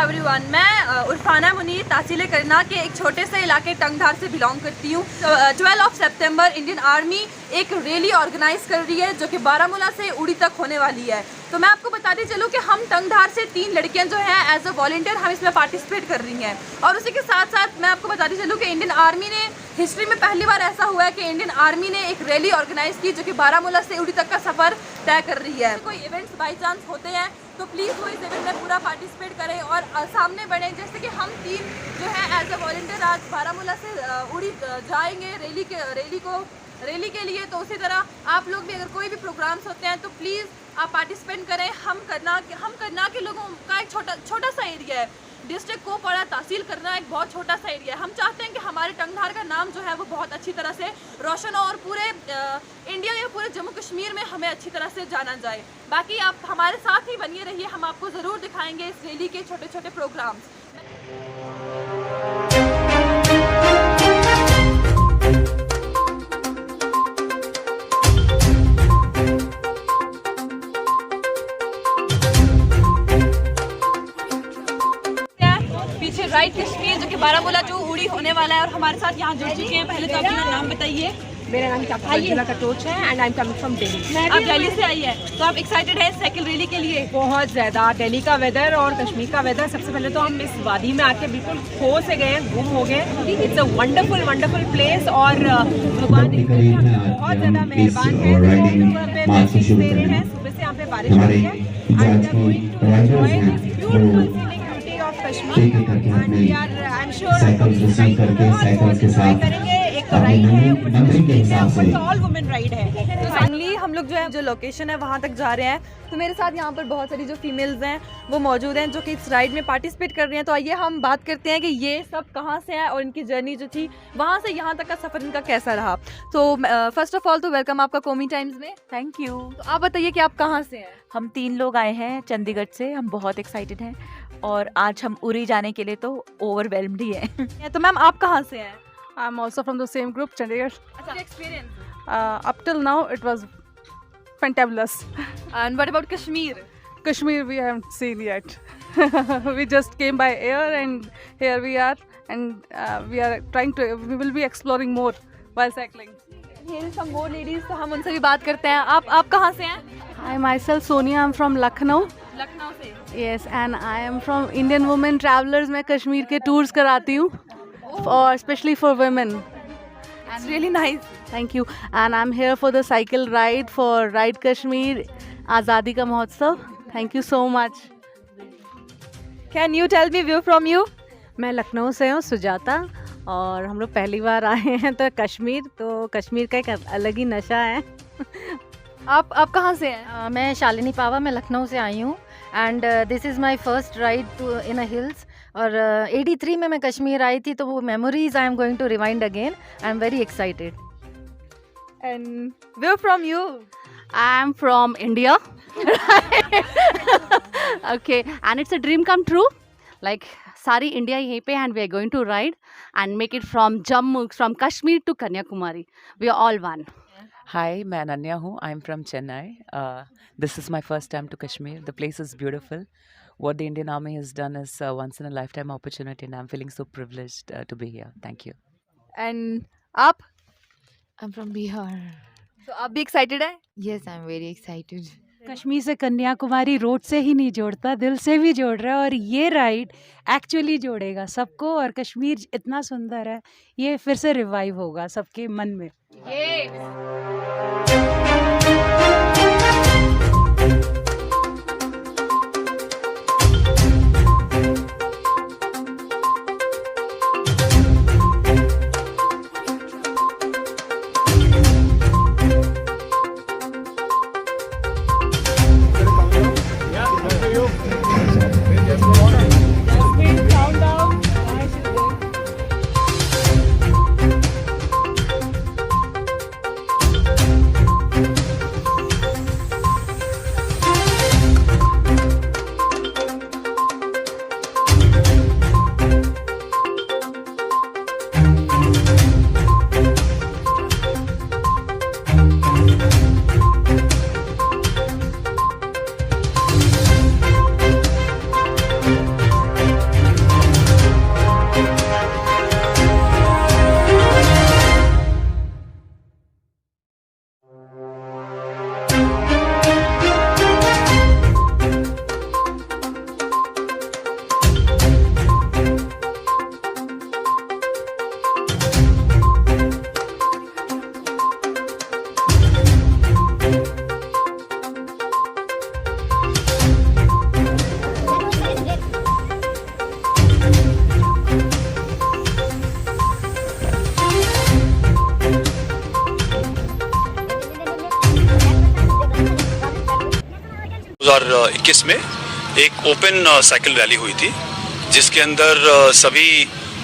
Everyone, मैं उरफाना मुनीर तहसील करना के एक छोटे से इलाके टंगधार से बिलोंग करती हूँ। 12 सितंबर इंडियन आर्मी एक रैली ऑर्गेनाइज कर रही है जो कि बारामूला से उड़ी तक होने वाली है। तो मैं आपको बताती चलूँ कि हम टंगधार से 3 लड़कियां जो हैं एज अ वॉलंटियर हम इसमें पार्टिसिपेट कर रही हैं। और उसी के साथ साथ मैं आपको बताती चलूँ कि इंडियन आर्मी ने हिस्ट्री में पहली बार ऐसा हुआ है कि इंडियन आर्मी ने एक रैली ऑर्गेनाइज की जो कि बारामूला से उड़ी तक का सफ़र तय कर रही है। कोई इवेंट्स बाई चांस होते हैं तो प्लीज़ वो इस इवेंट में पूरा पार्टिसिपेट करें और सामने बढ़ें। जैसे कि हम 3 जो है एज अ वॉलंटियर आज बारामूला से उड़ी जाएंगे रैली के लिए। तो उसी तरह आप लोग भी अगर कोई भी प्रोग्राम्स होते हैं तो प्लीज़ आप पार्टिसिपेट करें। हम करना के लोगों का एक छोटा सा एरिया है। डिस्ट्रिक्ट कोपवाड़ा तहसील करना एक बहुत छोटा सा एरिया है। हम चाहते हैं कि हमारे टंगधार का नाम जो है वो बहुत अच्छी तरह से रोशन हो और पूरे इंडिया या पूरे जम्मू कश्मीर में हमें अच्छी तरह से जाना जाए। बाकी आप हमारे साथ ही बनिए रहिए, हम आपको ज़रूर दिखाएंगे इस रैली के छोटे छोटे प्रोग्राम्स। पीछे राइट कश्मीर जो कि बारामूला जो उड़ी होने वाला है और हमारे साथ यहाँ जुड़ चुके हैं। पहले तो आप अपना नाम बताइए। मेरा नाम मंजुला कटोच है and I am coming from Delhi. आप दिल्ली से आई है तो आप एक्साइटेड है साइकिल रैली के लिए? बहुत ज़्यादा। दिल्ली का वेदर और कश्मीर का वेदर, सबसे पहले तो हम इस वादी में आके बिल्कुल खो से गए, गुम हो गए। इट्स अ वंडरफुल प्लेस और भगवान बहुत ज़्यादा मेहरबान है। मैसेज दे रहे हैं, सुबह से यहाँ पे बारिश हो रही है and we are I am sure करेंगे। एक राइड है, ऑल वुमेन राइड है। तो फाइनली हम लोग जो है जो लोकेशन है वहाँ तक जा रहे हैं। तो मेरे साथ यहाँ पर बहुत सारी जो फीमेल्स हैं वो मौजूद हैं जो कि इस राइड में पार्टिसिपेट कर रही हैं। तो आइए हम बात करते हैं कि ये सब कहाँ से हैं और इनकी जर्नी जो थी वहाँ से यहाँ तक का सफ़र इनका कैसा रहा। तो फर्स्ट ऑफ ऑल तो वेलकम आपका कौमी टाइम्स में। Thank you. तो आप बताइए कि आप कहाँ से हैं? हम 3 लोग आए हैं चंडीगढ़ से। हम बहुत एक्साइटेड हैं और आज हम उरी जाने के लिए तो ओवरवेल्म्ड ही हैं। तो मैम आप कहाँ से हैं? I'm also from the same group, Chandigarh. अच्छा, experience? Up till now, it was fantabulous. And what about Kashmir? Kashmir, we haven't seen yet. We just came by air, and here we are, and we will be exploring more while cycling. Here is some more ladies, तो हम उनसे भी बात करते हैं। आप कहाँ से हैं? Hi, myself Sonia. I'm from Lucknow. Lucknow से? Yes, and I am from Indian Women Travelers. मैं कश्मीर के टूर्स कराती हूँ, और especially for women. It's really nice. Thank you. And I'm here for the cycle ride for Ride Kashmir आज़ादी का महोत्सव. Thank you so much. Can you tell me where from you? मैं लखनऊ से हूँ, सुजाता, और हम लोग पहली बार आए हैं तो कश्मीर का एक अलग ही नशा है। आप कहाँ से हैं? मैं शालिनी पावा, मैं लखनऊ से आई हूँ and this is my first ride in a hills. और 83 में मैं कश्मीर आई थी तो वो memories I am going to rewind again. I am very excited. And where from you? I am from India. Okay, and it's a dream come true. Like सारी India यहीं पे, and we are going to ride and make it from Jammu, from Kashmir to Kanyakumari. We are all one. Hi, मैं अनन्या हूँ. I'm from Chennai. This is my first time to Kashmir. The place is beautiful. What the Indian Army has done is once in a lifetime opportunity, and I'm feeling so privileged to be here. Thank you. And आप? I'm from Bihar. तो आप भी excited हैं? Yes, I'm very excited. Kashmir से Kanyakumari road से ही नहीं जोड़ता, दिल से भी जोड़ रहा है, और ये राइड एक्चुअली जोड़ेगा सबको। और कश्मीर इतना सुंदर है, ये फिर से रिवाइव होगा सबके मन में। 2021 में एक ओपन साइकिल रैली हुई थी, जिसके अंदर सभी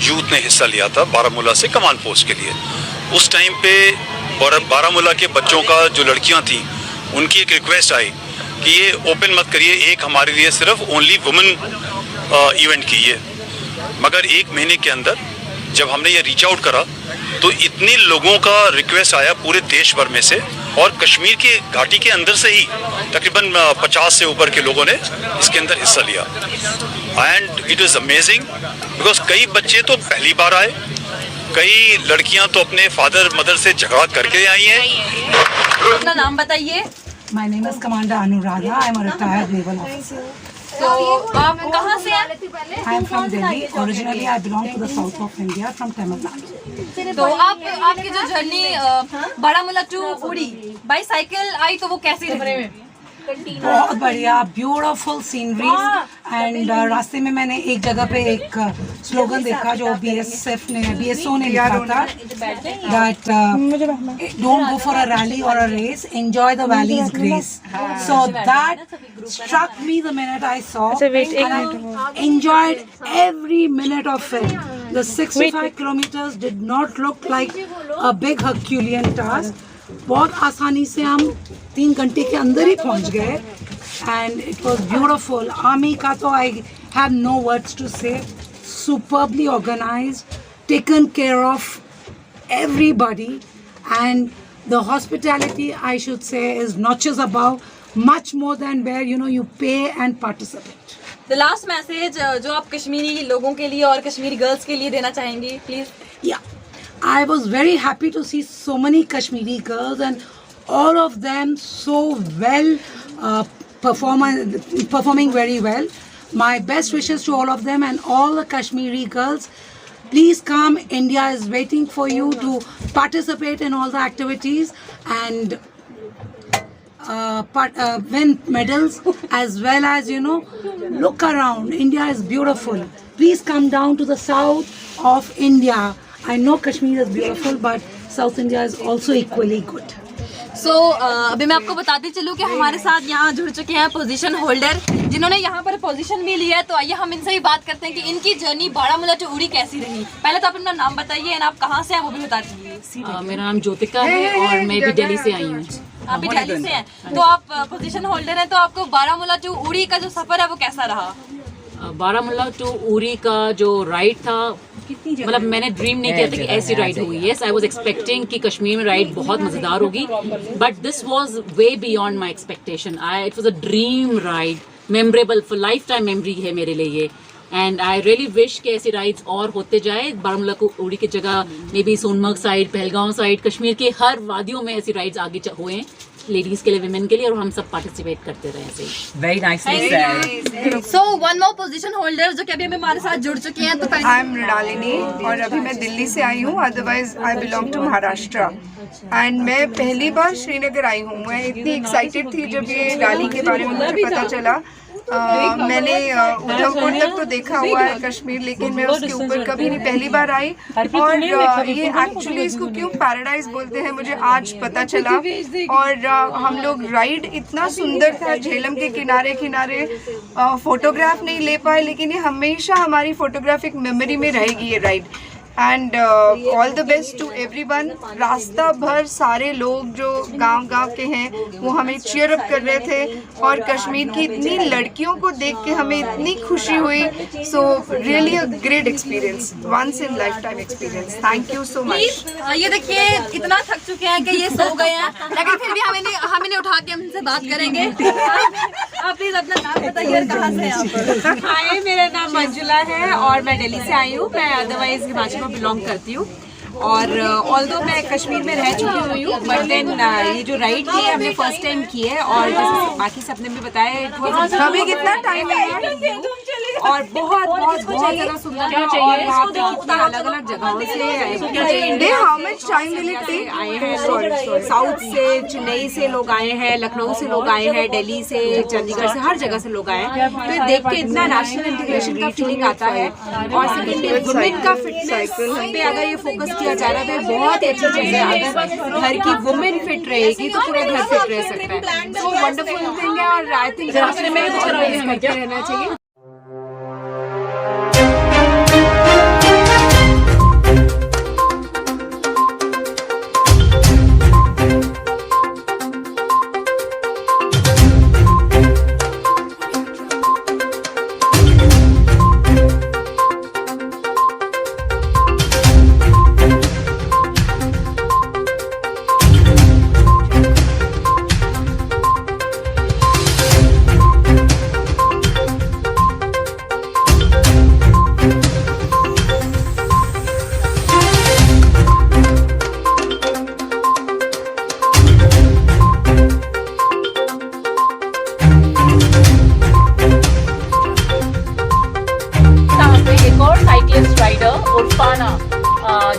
यूथ ने हिस्सा लिया था बारामूला से कमान पोस्ट के लिए। उस टाइम पे बारामूला के बच्चों का, जो लड़कियां थी, उनकी एक रिक्वेस्ट आई कि ये ओपन मत करिए, एक हमारे लिए सिर्फ ओनली वुमेन इवेंट कीजिए। मगर 1 महीने के अंदर जब हमने ये रीच आउट करा तो इतने लोगों का रिक्वेस्ट आया पूरे देश भर में से, और कश्मीर के घाटी के अंदर से ही तकरीबन 50 से ऊपर के लोगों ने इसके अंदर हिस्सा लिया। And it is amazing because कई बच्चे तो पहली बार आए, कई लड़कियां तो अपने फादर मदर से झगड़ा करके आई हैं। अपना नाम बताइए। My name is Commander Anuradha. I am a retired naval officer. तो आप कहाँ से हैं? I am from Delhi. Originally, I belong to the south of India, from Tamil Nadu. तो आपकी जो जर्नी बारामूला टू उड़ी बाई साइकिल आई, तो वो कैसी रही? बहुत बढ़िया, ब्यूटीफुल सीनरीज। एंड रास्ते में मैंने एक जगह पे एक स्लोगन देखा जो BSO ने लिखा था, that don't go for a rally or a race, enjoy the valley's grace. So that struck me the minute I saw, and I enjoyed every minute of it. The 65 kilometers did not look like a big Herculean task. बहुत आसानी से हम 3 घंटे के अंदर ही पहुंच गए, and it was beautiful. Army का तो I have no words to say. Superbly organized, taken care of everybody, and the hospitality, I should say, is notches above. Much more than where you pay and participate. The last message जो आप कश्मीरी लोगों के लिए और Kashmiri girls के लिए देना चाहेंगी, please? Yeah, I was very happy to see so many Kashmiri girls, and all of them so well, performing very well. My best wishes to all of them and all the Kashmiri girls. Please come. India is waiting for you to participate in all the activities and win medals, as well as look around. India is beautiful. Please come down to the south of India. I know Kashmir is beautiful, but South India is also equally good. So अभी मैं आपको बताती चलूँ कि हमारे साथ यहाँ जुड़ चुके हैं पोजीशन होल्डर, जिन्होंने यहाँ पर पोजीशन भी ली है। तो आइए हम इनसे ही बात करते हैं कि इनकी जर्नी बारामूला टू उड़ी कैसी रही। पहले तो आप अपना नाम बताइए और आप कहाँ से हैं वो भी बता दीजिए। मेरा नाम ज्योतिका है और मैं भी दिल्ली से आई हूँ। आप भी दिल्ली से हैं, तो आप पोजीशन होल्डर हैं, तो आपको बारामूला टू उड़ी का जो सफर है वो कैसा रहा? बारामूला टू उड़ी का जो राइड था, मतलब मैंने ड्रीम नहीं किया था कि ऐसी राइड हुई। यस, आई वाज एक्सपेक्टिंग कि कश्मीर में राइड बहुत मज़ेदार होगी, but this was way beyond my expectation. It was a dream ride, memorable, for life time memory है मेरे लिए ये। एंड आई रियली विश कि ऐसी राइड्स और होते जाए। बारामूला को उड़ी की जगह maybe Sonamarg side, Pahalgaon side, Kashmir के हर वादियों में ऐसी राइड्स आगे हुए, लेडीज के लिए, विमेन के लिए, और हम सब पार्टिसिपेट करते रहे ऐसे ही। Very nicely. So one more position holder जो कि अभी हमारे साथ जुड़ चुके हैं। तो आई एम मृणालिनी और अभी मैं दिल्ली से आई हूँ, otherwise I belong to Maharashtra. And मैं पहली बार श्रीनगर आई हूँ। मैं इतनी एक्साइटेड थी जब ये रैली के बारे में मुझे पता चला। मैंने उधमपुर तक तो देखा हुआ है कश्मीर, लेकिन मैं उसके ऊपर कभी नहीं, पहली बार आई। और ये एक्चुअली इसको क्यों पैराडाइज बोलते हैं मुझे आज पता चला। और हम लोग राइड इतना सुंदर था, झेलम के किनारे किनारे, फोटोग्राफ नहीं ले पाए, लेकिन ये हमेशा हमारी फोटोग्राफिक मेमोरी में रहेगी ये ride. And all the best to everyone. रास्ता भर सारे लोग जो गांव के हैं वो हमें चीयर अप कर रहे थे, और कश्मीर की इतनी लड़कियों को देख के हमें इतनी खुशी हुई। So really a great experience, once in life time experience. Thank you so much. ये देखिए इतना थक चुके हैं कि ये सो गए हैं, लेकिन फिर भी हम इन्हें उठा के हमसे बात करेंगे। आप प्लीज अपना नाम बताइए और कहाँ से हैं आप? हाय, मेरा नाम मंजुला है और मैं दिल्ली से आई हूँ। मैं अदरवाइज हिमाचल में बिलोंग करती हूँ, और ऑल्दो मैं कश्मीर में रह चुकी हुई हूँ, बट देन ये जो राइड की है हमने फर्स्ट टाइम की है। और जैसे बाकी सबने भी बताया, अभी कितना टाइम है? और बहुत बहुत बहुत ज़्यादा सुंदर क्या था। चाहिए? और वहाँ पे कितने अलग-अलग जगहों से They, how much time will it take? आए हैं, साउथ से, चेन्नई से लोग आए हैं, लखनऊ से लोग आए हैं, दिल्ली से, चंडीगढ़ से, हर जगह से लोग आए हैं। तो ये देख के इतना नेशनल इंटीग्रेशन का फीलिंग आता है। और सेकेंड वुमेन का फिटनेस पे अगर ये फोकस किया जा रहा है तो ये बहुत ही अच्छी चीज़ है। अगर घर की वुमेन फिट रहेगी तो पूरा घर फिट रह सकता है। तो वंडरफुल थिंग है और आई थिंक करते रहना चाहिए।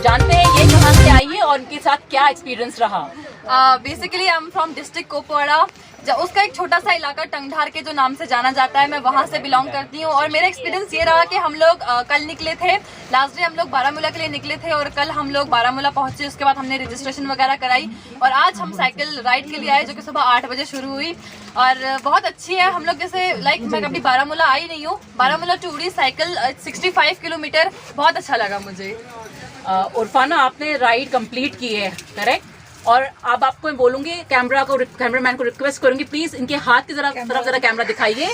जानते हैं ये कहाँ से आई है और उनके साथ क्या एक्सपीरियंस रहा? Basically I am from district Kupwara. उसका एक छोटा सा इलाका टंगधार के जो नाम से जाना जाता है, मैं वहाँ से बिलोंग करती हूँ। और मेरा एक्सपीरियंस ये रहा कि हम लोग कल निकले थे, लास्ट डे हम लोग बारामूला के लिए निकले थे और कल हम लोग बारामूला पहुँचे। उसके बाद हमने रजिस्ट्रेशन वगैरह कराई और आज हम साइकिल राइड के लिए आए जो कि सुबह 8 बजे शुरू हुई और बहुत अच्छी है। हम लोग जैसे मैं कभी बारामूला आई नहीं हूँ, Baramulla to Uri cycle 65 kilometre, बहुत अच्छा लगा मुझे। उर्फाना, आपने राइड कंप्लीट की है, करेक्ट? और अब आपको मैं बोलूंगी, कैमरामैन को रिक्वेस्ट करूंगी प्लीज इनके हाथ की तरफ जरा कैमरा दिखाइए।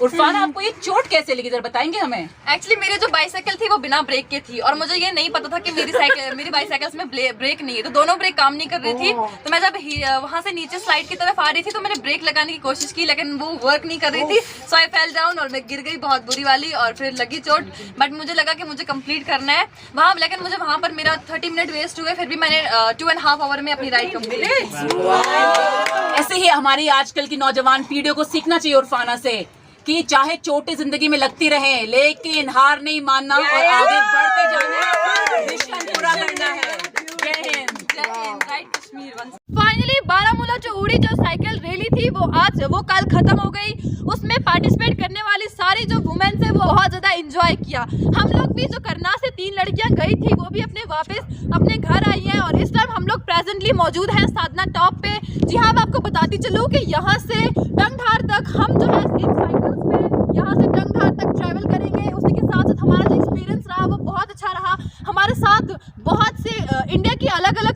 उर्फाना, आपको ये चोट कैसे लगी, जरा बताएंगे हमें? एक्चुअली मेरी जो बाइसाइकिल थी वो बिना ब्रेक के थी और मुझे ये नहीं पता था कि मेरी बाइसाइकिल्स में ब्रेक नहीं है, तो दोनों ब्रेक काम नहीं कर रही थी। तो मैं जब वहाँ से नीचे स्लाइड की तरफ आ रही थी तो मैंने ब्रेक लगाने की कोशिश की लेकिन वो वर्क नहीं कर रही थी। सो आई फेल डाउन और मैं गिर गई बहुत बुरी वाली और फिर लगी चोट। बट मुझे लगा कि मुझे कंप्लीट करना है वहाँ, लेकिन मुझे वहाँ पर मेरा 30 मिनट वेस्ट हुए, फिर भी मैंने 2.5 आवर में अपनी राइड कंप्लीट। ऐसे ही हमारी आजकल की नौजवान पीढ़ियों को सीखना चाहिए उर्फाना से कि चाहे चोटें जिंदगी में लगती रहे लेकिन हार नहीं मानना और आगे बढ़ते जाना है, मिशन पूरा करना है। जय हिंद। फाइनली बारामूला जो उड़ी जो साइकिल रैली थी वो कल खत्म हो गई। उसमें पार्टिसिपेट करने वाली सारी जो वुमेन्स है वो बहुत ज्यादा एंजॉय किया। हम लोग भी जो करना से 3 लड़कियां गई थी वो भी वापस अपने घर आई हैं और इस टाइम हम लोग प्रेजेंटली मौजूद हैं साधना टॉप पे। जी हाँ, मैं आपको बताती चलूँ कि यहाँ से टंगधार तक हम जो है इन साइकिल्स पे यहाँ से टंगधार तक ट्रैवल करेंगे। उसी के साथ साथ हमारा जो एक्सपीरियंस रहा वो बहुत अच्छा रहा। हमारे साथ बहुत से इंडिया की अलग अलग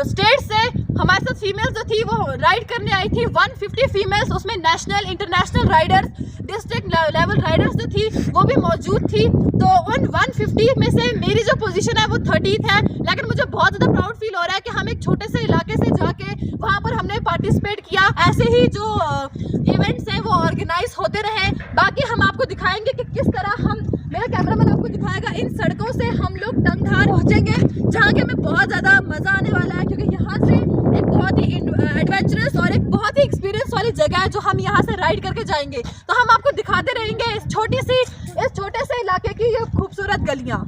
स्टेट से हमारे साथ फीमेल्स जो थी वो राइड करने आई थी। 150 फीमेल्स, उसमें national international Riders, district level Riders जो थी वो भी मौजूद थी। तो उन 150 में से मेरी जो पोजीशन है वो 30th है, लेकिन मुझे बहुत ज़्यादा प्राउड फील हो रहा है कि हम एक छोटे से इलाके से जाके वहाँ पर हमने पार्टिसिपेट किया। ऐसे ही जो इवेंट्स हैं वो ऑर्गेनाइज होते रहे। बाकी हम आपको दिखाएंगे कि किस तरह मेरा कैमरामैन आपको दिखाएगा इन सड़कों से हम लोग टंगधार पहुँचेंगे, जहाँ के हमें बहुत ज़्यादा मज़ा आने वाला है क्योंकि यहाँ से एक बहुत ही एडवेंचरस और एक बहुत ही एक्सपीरियंस वाली जगह है जो हम यहाँ से राइड करके जाएंगे। तो हम आपको दिखाते रहेंगे इस छोटे से इलाके की ये खूबसूरत गलियाँ।